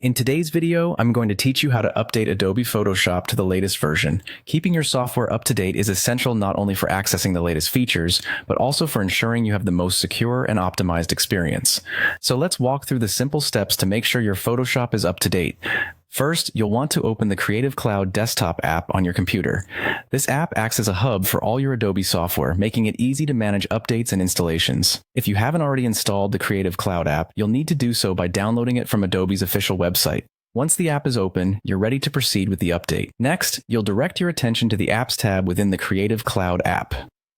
In today's video, I'm going to teach you how to update Adobe Photoshop to the latest version. Keeping your software up to date is essential not only for accessing the latest features, but also for ensuring you have the most secure and optimized experience. So let's walk through the simple steps to make sure your Photoshop is up to date. First, you'll want to open the Creative Cloud desktop app on your computer. This app acts as a hub for all your Adobe software, making it easy to manage updates and installations. If you haven't already installed the Creative Cloud app, you'll need to do so by downloading it from Adobe's official website. Once the app is open, you're ready to proceed with the update. Next, you'll direct your attention to the Apps tab within the Creative Cloud app.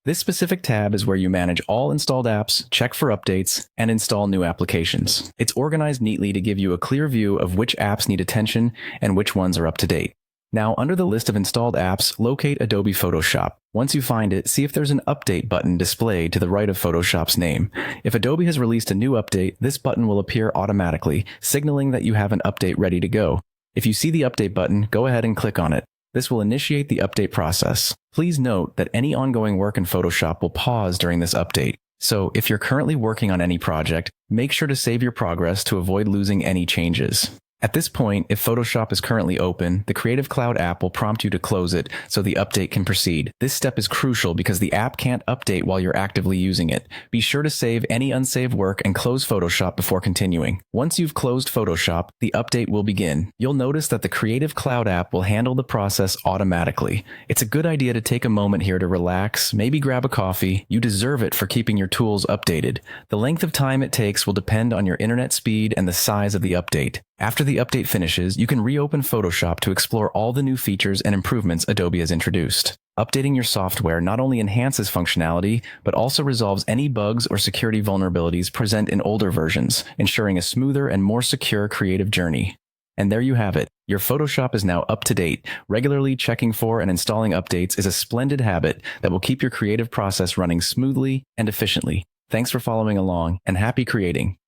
This specific tab is where you manage all installed apps, check for updates, and install new applications. It's organized neatly to give you a clear view of which apps need attention and which ones are up to date. Now, under the list of installed apps, locate Adobe Photoshop. Once you find it, see if there's an Update button displayed to the right of Photoshop's name. If Adobe has released a new update, this button will appear automatically, signaling that you have an update ready to go. If you see the Update button, go ahead and click on it. This will initiate the update process. Please note that any ongoing work in Photoshop will pause during this update. So if you're currently working on any project, make sure to save your progress to avoid losing any changes. At this point, if Photoshop is currently open, the Creative Cloud app will prompt you to close it so the update can proceed. This step is crucial because the app can't update while you're actively using it. Be sure to save any unsaved work and close Photoshop before continuing. Once you've closed Photoshop, the update will begin. You'll notice that the Creative Cloud app will handle the process automatically. It's a good idea to take a moment here to relax, maybe grab a coffee. You deserve it for keeping your tools updated. The length of time it takes will depend on your internet speed and the size of the update. After the update finishes, you can reopen Photoshop to explore all the new features and improvements Adobe has introduced. Updating your software not only enhances functionality, but also resolves any bugs or security vulnerabilities present in older versions, ensuring a smoother and more secure creative journey. And there you have it. Your Photoshop is now up to date. Regularly checking for and installing updates is a splendid habit that will keep your creative process running smoothly and efficiently. Thanks for following along, and happy creating.